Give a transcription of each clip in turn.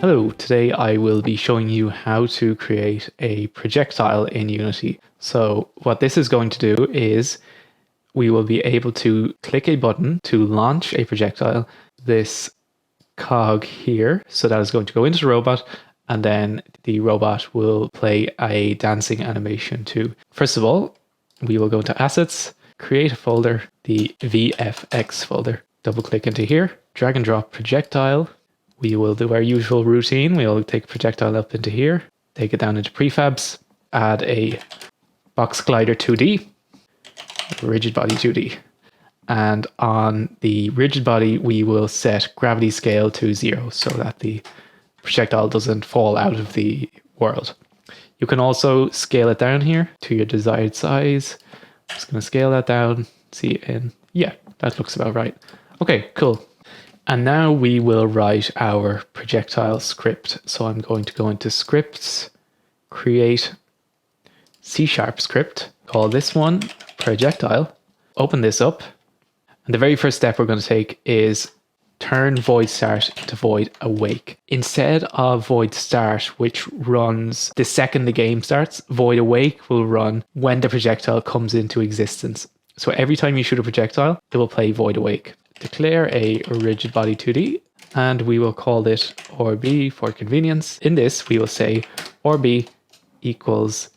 Hello, today I will be showing you how to create a projectile in Unity. So what this is going to do is we will be able to click a button to launch a projectile, this cog here. So that is going to go into the robot, and then the robot will play a dancing animation too. First of all, we will go into Assets, create a folder, the VFX folder. Double click into here, drag and drop projectile. We will do our usual routine. We'll take projectile up into here, take it down into prefabs, add a box glider 2D, rigid body 2D. And on the rigid body, we will set gravity scale to 0 so that the projectile doesn't fall out of the world. You can also scale it down here to your desired size. I'm just going to scale that down. See, and yeah, that looks about right. Okay, cool. And now we will write our projectile script. So I'm going to go into scripts, create C# script, call this one projectile, open this up. And the very first step we're going to take is turn void start into void awake. Instead of void start, which runs the second the game starts, void awake will run when the projectile comes into existence. So every time you shoot a projectile, it will play void awake. Declare a rigid body 2D, and we will call it RB for convenience. In this, we will say RB equals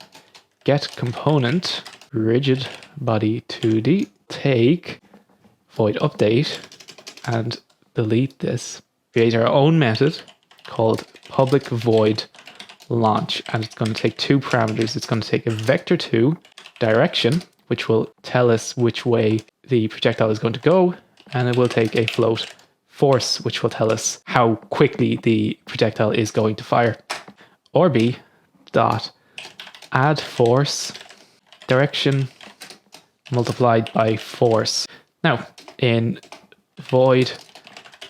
get component rigid body 2D, take void update, and delete this. Create our own method called public void launch, and it's going to take two parameters. It's going to take a vector2 direction, which will tell us which way the projectile is going to go, and it will take a float force, which will tell us how quickly the projectile is going to fire. RB dot add force direction multiplied by force. Now in void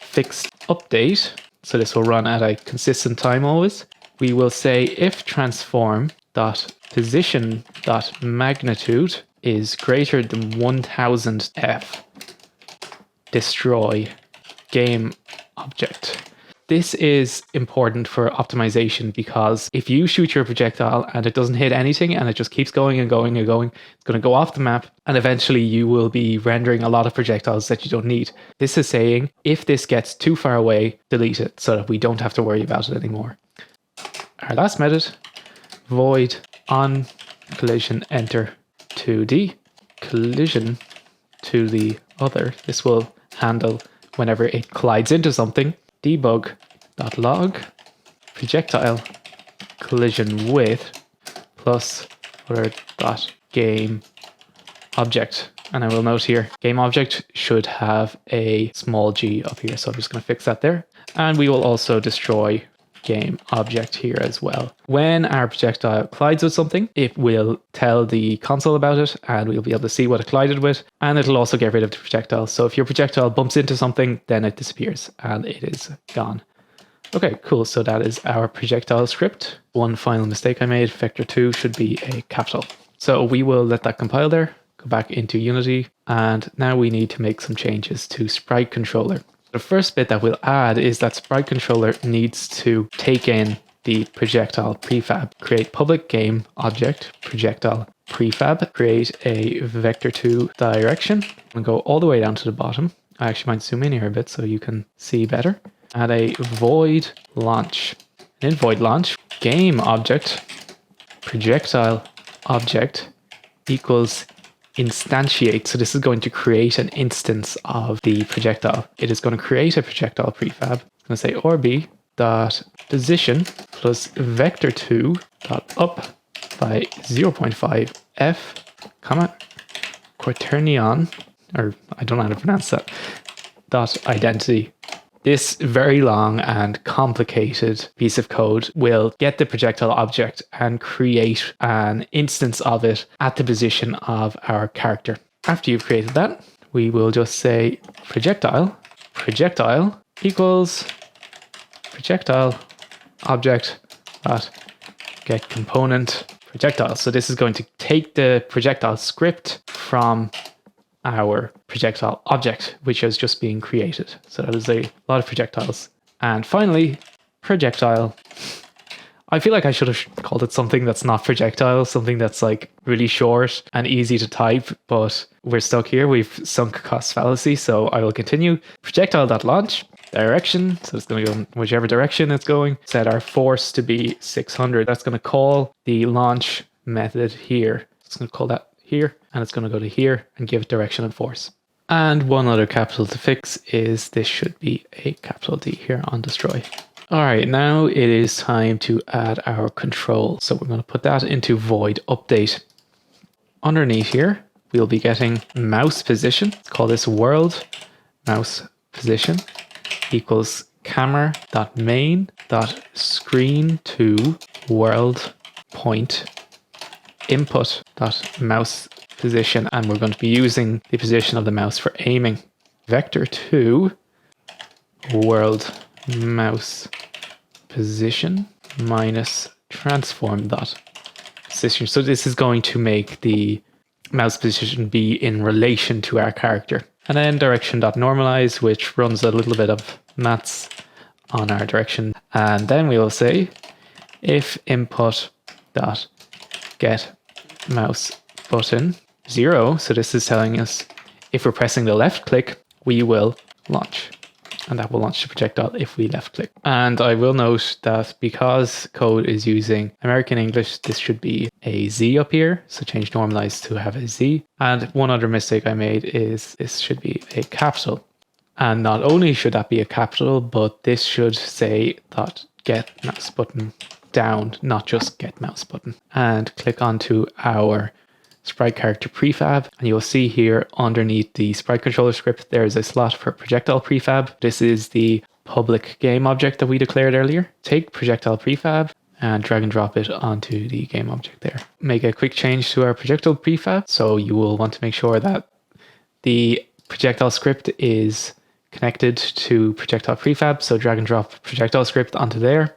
fixed update, so this will run at a consistent time always, we will say if transform dot position dot magnitude is greater than 1000 f, destroy game object. This is important for optimization because if you shoot your projectile and it doesn't hit anything and it just keeps going and going and going, it's going to go off the map, and eventually you will be rendering a lot of projectiles that you don't need. This is saying if this gets too far away, delete it so that we don't have to worry about it anymore. Our last method, void on collision enter 2D, collision to the other. This will handle whenever it collides into something. Debug.log projectile collision with plus other dot game object. And I will note here, game object should have a small g up here. So I'm just going to fix that there. And we will also destroy game object here as well. When our projectile collides with something, it will tell the console about it, and we'll be able to see what it collided with, and it'll also get rid of the projectile. So if your projectile bumps into something, then it disappears and it is gone. Okay, cool. So that is our projectile script. One final mistake I made, vector2 should be a capital. So we will let that compile there, go back into Unity, and now we need to make some changes to sprite controller. The first bit that we'll add is that sprite controller needs to take in the projectile prefab. Create public game object projectile prefab. Create a vector2 direction and go all the way down to the bottom. I actually might zoom in here a bit so you can see better. Add a void launch. And in void launch, game object projectile object equals instantiate. So this is going to create an instance of the projectile. It is going to create a projectile prefab. I'm going to say RB dot position plus vector2 dot up by 0.5 f comma quaternion, or I don't know how to pronounce that, dot identity. This very long and complicated piece of code will get the projectile object and create an instance of it at the position of our character. After you've created that, we will just say projectile equals projectile object dot get component projectile. So this is going to take the projectile script from our projectile object, which is just being created. So that is a lot of projectiles. And finally, projectile. I feel like I should have called it something that's not projectile, something that's like really short and easy to type, but we're stuck here. We've sunk cost fallacy, so I will continue. Projectile.launch, direction, so it's going to go in whichever direction it's going. Set our force to be 600. That's going to call the launch method here. It's going to call that here, and it's going to go to here and give direction and force. And one other capital to fix is this should be a capital D here on destroy. All right, now it is time to add our control. So we're going to put that into void update. Underneath here, we'll be getting mouse position. Let's call this world mouse position equals camera.main.screen to world point input.mouse position. And we're going to be using the position of the mouse for aiming. Vector to world mouse position minus transform dot position. So this is going to make the mouse position be in relation to our character. And then direction dot normalize, which runs a little bit of maths on our direction. And then we will say if input dot get mouse button 0. So this is telling us if we're pressing the left click, we will launch. And that will launch the projectile if we left click. And I will note that because code is using American English, this should be a Z up here. So change normalize to have a Z. And one other mistake I made is this should be a capital. And not only should that be a capital, but this should say that get mouse button down, not just get mouse button. And click onto our sprite character prefab, and you'll see here underneath the sprite controller script there's a slot for projectile prefab. This is the public game object that we declared earlier. Take projectile prefab and drag and drop it onto the game object there. Make a quick change to our projectile prefab, so you will want to make sure that the projectile script is connected to projectile prefab, so drag and drop projectile script onto there.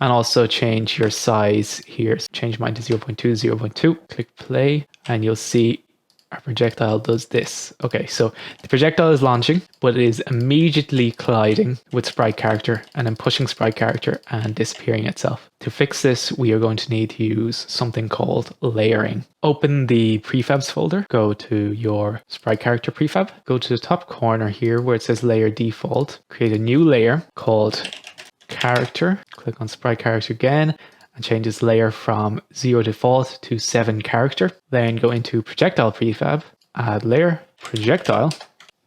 And also change your size here. So change mine to 0.2, 0.2. Click play and you'll see our projectile does this. Okay, so the projectile is launching, but it is immediately colliding with sprite character and then pushing sprite character and disappearing itself. To fix this, we are going to need to use something called layering. Open the prefabs folder, go to your sprite character prefab, go to the top corner here where it says layer default, create a new layer called character, click on sprite character again and change this layer from 0 default to 7 character. Then go into projectile prefab, add layer projectile,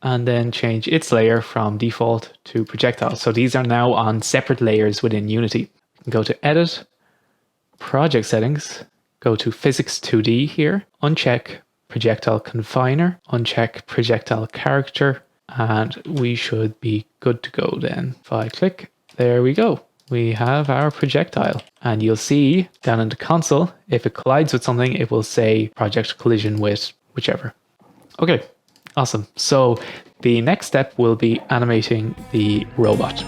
and then change its layer from default to projectile. So these are now on separate layers within Unity. Go to edit, project settings, go to physics 2D here, uncheck projectile confiner, uncheck projectile character, and we should be good to go then. If I click, there we go. We have our projectile. And you'll see down in the console, if it collides with something, it will say project collision with whichever. Okay, awesome. So the next step will be animating the robot.